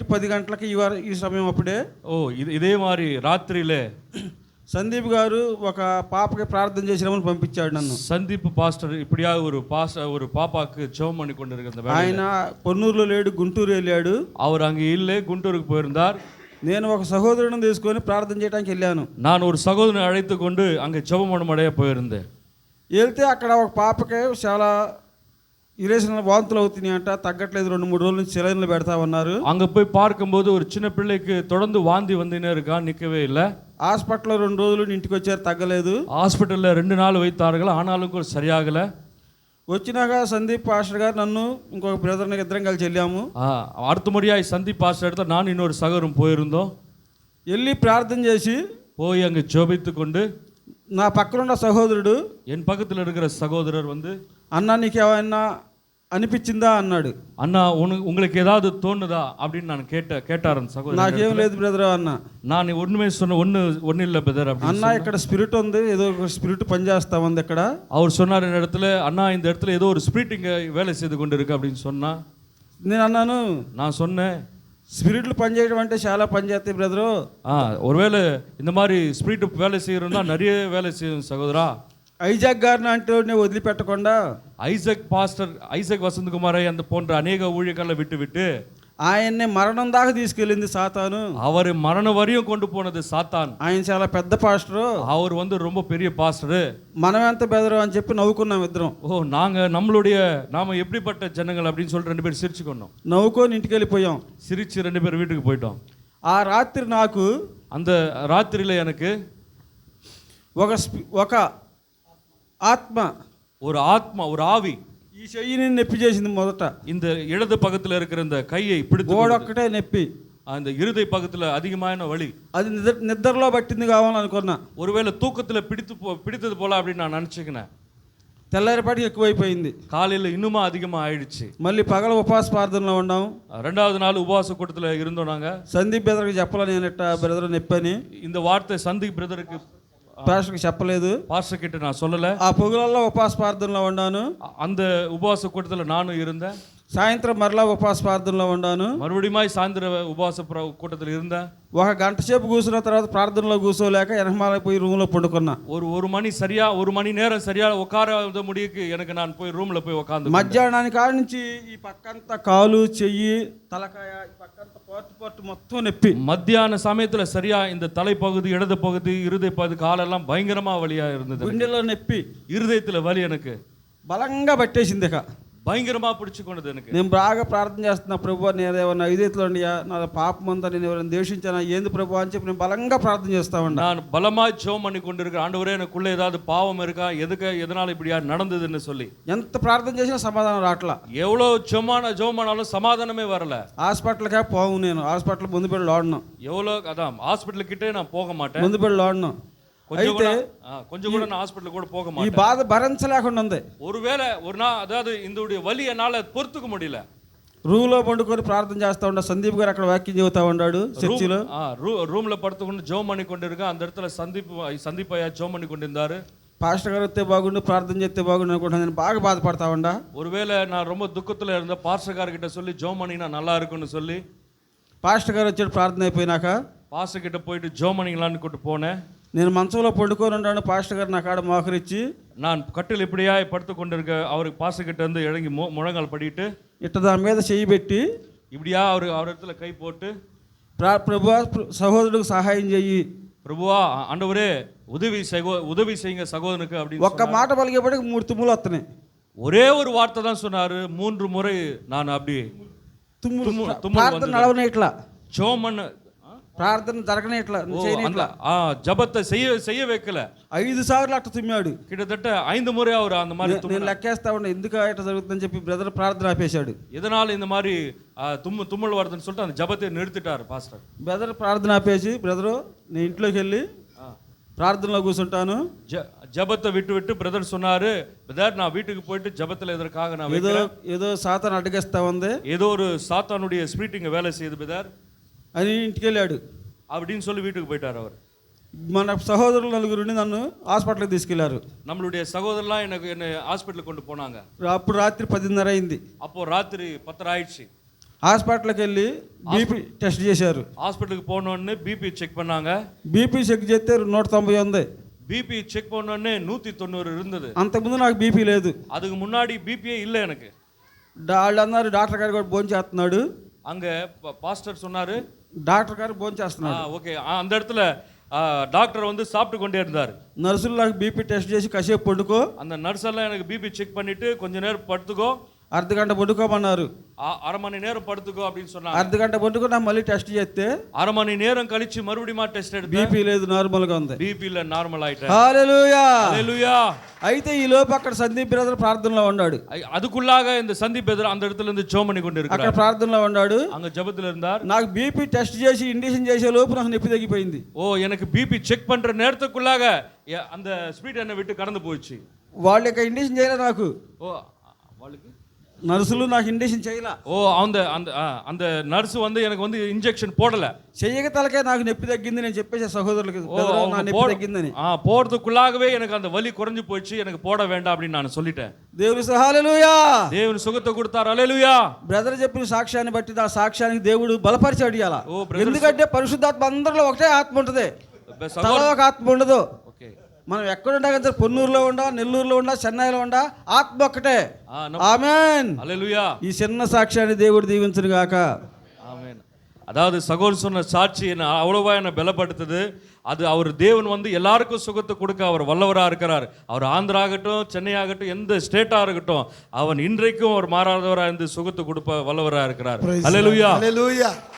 Correct 10 గంటలకి ఈ సమయం అప్పుడే ఇదే మరి రాత్రిలే సందీప్ గారు ఒక పాపకి ప్రార్థన చేసినామని పంపించాడు నన్ను. సందీప్ పాస్టర్ இப்படியா ஒரு பாப்பாக்கு ஜெபம் பண்ணி கொண்டிருக்கிற ఆయన పొన్నూరులో లేడు, గుంటూరు వెళ్ళాడు. அவர் அங்கே இல்லை, குண்டூருக்கு போயிருந்தார். నేను ఒక సహోదరుని తీసుకొని ప్రార్థన చేయడానికి వెళ్ళాను. நான் ஒரு சகோதரனை அழைத்து கொண்டு அங்கே ஜெபம் பண்ண போயிருந்தேன். వెళ్తే అక్కడ ఒక పాపకి చాలా ఇరేషన్ వాంతులు అవుతున్నాయి అంట, తగ్గట్లేదు, 2-3 రోజుల నుంచి సిలైన్లు పెడతా ఉన్నారు. அங்கே போய் பார்க்கும்போது ஒரு சின்ன பிள்ளைக்கு தொடர்ந்து வாந்தி வந்துனே இருக்கா, நிற்கவே இல்லை. హాస్పిటల్లో 2 రోజులు ఇంటికి వచ్చారు, తగ్గలేదు. హాస్పిటల్లో 2 நாள் வைத்தார்கள், ஆனாலும் கூட சரியாகல. వచ్చినాక సందీప్ పాస్టర్ గారు నన్ను ఇంకొక బ్రదర్ని ఇద్దరం కలిసి వెళ్ళాము. அடுத்த முறையாக சந்தீப் பாஸ்டர் இடத்துல நான் இன்னொரு சகோதரன் போயிருந்தோம். వెళ్ళి ప్రార్థన చేసి போய் அங்கே ஜெபித்து கொண்டு నా పక్కనున్న సహోదరుడు, என் பக்கத்தில் இருக்கிற சகோதரர் வந்து, అన్నా నీకు ఏమైనా అనిపించిందా అన్నాడు. అన్నా உங்களுக்கு ஏதாவது தோணுதா அப்படின்னு நான் கேட்டார் அந்த சகோதரர். నాకేం లేదు బ్రదర్ అన్నా. நான் ஒண்ணுமே சொன்ன ஒண்ணு இல்ல బ్రదర్ அப்படி. అన్నా ఇక్కడ స్పిరిట్ ఉంది, ఏదో ఒక స్పిరిట్ పనిచేస్తా ఉంది ఇక్కడ. அவர் சொன்னார் இந்த இடத்துல, அண்ணா இந்த இடத்துல ஏதோ ஒரு ஸ்பிரிட் இங்க வேலை செய்து கொண்டு இருக்கு அப்படின்னு சொன்னா. నేను అన్నాను, நான் சொன்னேன், స్పిరిట్లు పనిచేయడం అంటే చాలా పనిచేస్తాయి బ్రదరు. ஒருவேளை இந்த மாதிரி ஸ்பிரிட் வேலை செய்யறோம்னா நிறைய வேலை செய்யும் சகோதரா. ఐజాక్ గారిని అంటే వదిలిపెట్టకుండా, ஐசக் வசந்தகுமாரை அந்த போன்ற அநேக ஊழியர்களை விட்டு ఆయన్ని మరణం దాకా తీసుకెళ్ళింది సాతాను. அவர் மரணம் வரையும் கொண்டு போனது சாத்தான். ఆయన చాలా పెద్ద పాస్టరు, அவர் வந்து ரொம்ப பெரிய பாஸ்டர். మనం ఎంత బెదరు అని చెప్పి నవ్వుకున్నాం ఇద్దరం. நாம எப்படிப்பட்ட ஜனங்கள் அப்படின்னு சொல்லிட்டு 2 பேரும் சிரிச்சுக்கொண்டோம். నవ్వుకొని ఇంటికి వెళ్ళిపోయాం. சிரிச்சு 2 பேரும் வீட்டுக்கு போயிட்டோம். ఆ రాత్రి నాకు, அந்த ராத்திரியில எனக்கு ఒక ఆత్మ, ஒரு ఆవి ఈ చెయ్యిని నొప్పి చేసింది. మొదట இந்த இடது பக்கத்துல இருக்கிற இந்த கையை பிடித்து, గోడొక్కటే నొప్పి, அந்த இருதய பக்கத்துல அதிகமான வலி. అది నిద్రలో పట్టింది కావాలనుకున్నా. ஒருவேளை தூக்கத்துல பிடித்தது போல அப்படின்னு நான் நினைச்சுக்கினேன். తెల్లారిపాటికి ఎక్కువైపోయింది. காலையில இன்னுமா அதிகமா ஆயிடுச்சு. మళ్ళీ పగల ఉపవాస ప్రార్థనలో ఉన్నాం. 2வது நாள் உபவாச கூட்டத்துல இருந்தோம் நாங்க. సందీప్ బ్రదర్కి చెప్పాల, నేను ఇట్లా బ్రదర్ నొప్పని. இந்த వార్த்தை సందీప్ బ్రదర్కి పాస్టర్కి చెప్పలేదు. பாஸ்டர் கிட்ட நான் சொல்லல. ఆ పొగలలో ఉపవాస ప్రార్థనలో ఉన్నాను. அந்த உபவாச கூட்டத்துல நானும் இருந்தேன். సాయంత్రం మరలా ఉపవాస ప్రార్థనలో ఉన్నాను. மறுபடியும் சாயந்தர உபவாச கூட்டத்தில் இருந்தேன். 1 గంట సేపు కూర్చున్న తర్వాత ప్రార్థనలో కూర్చోలేక వెనకమాల పోయి రూమ్లో పడుకున్నా. ஒரு மணி நேரம் சரியா உட்காராத முடியுக்கு எனக்கு நான் போய் ரூம்ல போய் உட்கார்ந்து. మధ్యాహ్నానికి కాడ నుంచి ఈ పక్కంతా కాలు, చెయ్యి, తలకాయ, ఈ పక్కంతా పోటు మొత్తం నొప్పి. மத்தியான சமயத்துல சரியா இந்த தலைப்பகுதி, இடது பகுதி, இருதய பகுதி, காலெல்லாம் பயங்கரமா வலியா இருந்தது. గుండెలో నొప్పి, இருதயத்துல வலி எனக்கு బలంగా పట్టేసింది. பயங்கரமா பிடிச்சுக்கொண்டது எனக்கு. నేను బాగా ప్రార్థన చేస్తున్నా, ప్రభు నేను ఏమన్నా ఇదేట్లో నా పాపం అంతా నేను ఎవరైనా దేశించానా ఏంది ప్రభు అని చెప్పి నేను బలంగా ప్రార్థన చేస్తా ఉన్నా. நான் பலமா ஜெபம் பண்ணி கொண்டிருக்கிறேன். ஆண்டவரே எனக்குள்ள ஏதாவது பாவம் இருக்கா, எதனால இப்படி நடந்ததுன்னு சொல்லி. ఎంత ప్రార్థన చేసినా సమాధానం రావట్లా. எவ்வளவு ஜெபமானாலும் சமாதானமே வரல. హాస్పిటల్కే పోవు, నేను హాస్పిటల్ ముందు పెళ్ళి ఆడను. எவ்வளவு அதான் ஹாஸ்பிட்டல் கிட்டே நான் போக மாட்டேன், ముందు పెళ్ళి ఆడను. கொஞ்சம் கூட நான் ஹாஸ்பிட்டல் கூட போக மாட்டேன். ఈ బాధ భరించలేకుండా ఉంది. ஒருவேளை ஒரு நாள் அதாவது இந்த வலி என்னால பொறுத்துக்க முடியல. రూమ్లో పండుకొని ప్రార్థన చేస్తా ఉంటా. సందీప్ గారు అక్కడ వాక్యం చెబుతా ఉన్నాడు చర్చిలో. రూమ్లో పడుతుకొని జోమ్ பண்ணி கொண்டிருக்க அந்த இடத்துல సందీప్ అయ్యా జోమ్ பண்ணி கொண்டிருந்தாரு. పాస్టర్ గారు వస్తే బాగుండు, ప్రార్థన చేస్తే బాగుండు అనుకుంటున్నాను. నేను బాగా బాధపడతా ఉండా. ஒருவேளை நான் ரொம்ப துக்கத்துல இருந்த பாஸ்டர் గారికిட்ட சொல்லி ஜோம் பண்ணினா நல்லா இருக்கும்னு சொல்லி, పాస్టర్ గారు వచ్చాడు. ప్రార్థన అయిపోయినాక பாஸ்டர் கிட்ட போயிட்டு ஜோம் பண்ணிங்களான்னு கூட்டு போனேன். నేను మంచంలో పండుకొని ఉన్నాను. పాస్టర్ గారు నా కాడ మోకరించి, நான் కట్టెలు இப்படியா படுத்து கொண்டிருக்க அவருக்கு பாஸ்டர் கிட்ட இருந்து இறங்கி முழங்கால் படிட்டு ఇట్ట దాని మీద చెయ్యి పెట్టి இப்படியா அவர் இடத்துல கை போட்டு, ప్రభువా సహోదరుడికి సహాయం చెయ్యి, ప్రభువా ఆండవరే உதவி செய்யுங்க சகோதரனுக்கு அப்படின்னு ఒక్క మాట పలికేపటికి 3 తుమ్ములు వస్తున్నాయి. ஒரே ஒரு வார்த்தை தான் சொன்னாரு. 3 முறை நான் அப்படி ప్రార్థన నడవనే ఇట్లా, ஜோமன் ప్రార్థన జరగనే ఇట్లా, ஜபத்தை செய்ய வைக்கல. 5 సార్లు అట్ట తుమ్మాడు. கிட்டத்தட்ட 5 முறை அவர் அந்த மாதிரி నేను లెక్కేస్తా ఉన్నా ఎందుకు ఇట్లా జరుగుతుందని చెప్పి బ్రదర్ ప్రార్థన ఆపేశాడు. இதனால இந்த மாதிரி தும்மல் வருதுன்னு சொல்லிட்டு அந்த ஜபத்தை நிறுத்திட்டாரு பாஸ்டர். బ్రదర్ ప్రార్థన ఆపేసి, బ్రదరు నేను ఇంట్లోకి వెళ్ళి ప్రార్థనలో కూర్చుంటాను. ஜபத்தை விட்டு பிரதர் சொன்னாரு, பிரதர் நான் வீட்டுக்கு போயிட்டு ஜபத்துல எதற்காக நான் ఏదో సాతాను అడ్డగిస్తా ఉంది, ஏதோ ஒரு சாத்தானுடைய ஸ்பிரிட் இங்க வேலை செய்யுது பிரதர் అని ఇంటికి వెళ్ళాడు. அப்படின்னு சொல்லி வீட்டுக்கு போயிட்டார் அவர். మన సహోదరులు 4 నన్ను హాస్పిటల్కి తీసుకెళ్లారు. நம்மளுடைய சகோதரர்லாம் என்னை ஹாஸ்பிட்டலுக்கு கொண்டு போனாங்க. అప్పుడు రాత్రి 10:30 అయింది. அப்போ ராத்திரி 10 ஆயிடுச்சு. హాస్పిటల్కి వెళ్ళి బీపీ టెస్ట్ చేశారు. ஹாஸ்பிட்டலுக்கு போனோடனே பிபி செக் பண்ணாங்க. బీపీ చెక్ చేస్తే 190 ఉంది. பிபி செக் பண்ணோடனே 190 இருந்தது. అంతకుముందు నాకు బీపీ లేదు. அதுக்கு முன்னாடி பிபியே இல்லை எனக்கு. వాళ్ళు అన్నారు డాక్టర్ గారు కూడా భోజనం చేస్తున్నాడు. அங்க பாஸ்டர் சொன்னாரு డాక్టర్ గారు భోజనం చేస్తున్నాడు. ஓகே, அந்த இடத்துல டாக்டர் வந்து சாப்பிட்டு கொண்டே இருந்தார். నర్సులు నాకు బీపీ టెస్ట్ చేసి కాసేపు పండుకో, அந்த நர்ஸ் எல்லாம் எனக்கு பிபி செக் பண்ணிட்டு கொஞ்ச நேரம் படுத்துக்கோ, అర్ధగంట పండుకోమన్నారు. அரை மணி நேரம் படுத்துக்கோ அப்படின்னு சொன்னாங்க. అర్ధగంట పండుకున్నా మళ్ళీ టెస్ట్ చేస్తే அரை மணி நேரம் கழிச்சு மறுபடியும் டெஸ்ட் எடுத்து బీపీ లేదు, నార్మల్ గా ఉంది. பிபி இல்ல, நார்மல் ஆயிட்டேன். హల్లెలూయా ஹல்லேலூயா. అయితే ఈ లోపు అక్కడ సందీప్ బ్రదర్ ప్రార్థనలో ఉన్నాడు. அதுக்குள்ளாக இந்த சந்தீப் பேதர் அந்த இடத்துல இருந்து ஜெபம் பண்ணி கொண்டு అక్కడ இருக்கிறார். ప్రార్థనలో ఉన్నాడు. அங்க ஜெபத்துல இருந்தார். నాకు బీపీ టెస్ట్ చేసి ఇండిషన్ చేసే లోపు నాకు నొప్పి తగ్గిపోయింది. ஓ, எனக்கு பிபி செக் பண்ற நேரத்துக்குள்ளாக அந்த ஸ்பீட் என்னை விட்டு கடந்து போயிடுச்சு. వాళ్ళు ఇక ఇండిషన్ చేయలే నాకు. ஓ, వాళ్ళకి నర్సులు నాకు ఇండిషన్ చేయలా. ஓ, அந்த அந்த அந்த நர்ஸ் வந்து எனக்கு வந்து இன்ஜெக்ஷன் போடல. చెయ్యక తలకే నాకు నొప్పి తగ్గింది నేను చెప్పేసి సహోదరులకు, ஓ, "బ్రదర్, నా அவங்க నొప్పి తగ్గిందని." போறதுக்குள்ளாகவே எனக்கு அந்த வலி குறைஞ்சு போயிடுச்சு, எனக்கு போட வேண்டாம் அப்படின்னு நான் சொல்லிட்டேன். దేవుని హల్లెలూయా. தேவன் சுகத்தை கொடுத்தார். హల్లెలూయా. బ్రదర్ చెప్పిన సాక్ష్యాన్ని బట్టి ఆ సాక్ష్యానికి దేవుడు బలపరిచాడు ఇయాల. ఓ, బ్రదర్. ఎందుకంటే పరిశుద్ధాత్మ అందరిలో ఒకటే ఆత్మ ఉంటుంది, తల சகோதர ఒక ఆత్మ ఉండదు. ஓகே, మనం ఎక్కడుండా కదా, పొన్నూరులో ఉండా, నెల్లూరులో ఉండా, చెన్నైలో ఉండా, ఆత్మ ఒక్కటే. நம்ம ఆమేన్. హల్లెలూయా. ఈ చిన్న సాక్ష్యాన్ని దేవుడు దీవించును గాక. ஆமென். அதாவது சகோதரர் சொன்ன சாட்சி என்ன அவ்வளவா என்ன பலப்படுத்துது. அது அவர் தேவன் வந்து எல்லாருக்கும் சுகத்தை கொடுக்க அவர் வல்லவராக இருக்கிறார். அவர் ஆந்திரா ஆகட்டும், சென்னை ஆகட்டும், எந்த ஸ்டேட்டாக இருக்கட்டும், அவன் இன்றைக்கும் அவர் மாறாதவராக இருந்து சுகத்தை கொடுப்ப வல்லவராக இருக்கிறார். ஹல்லேலூயா.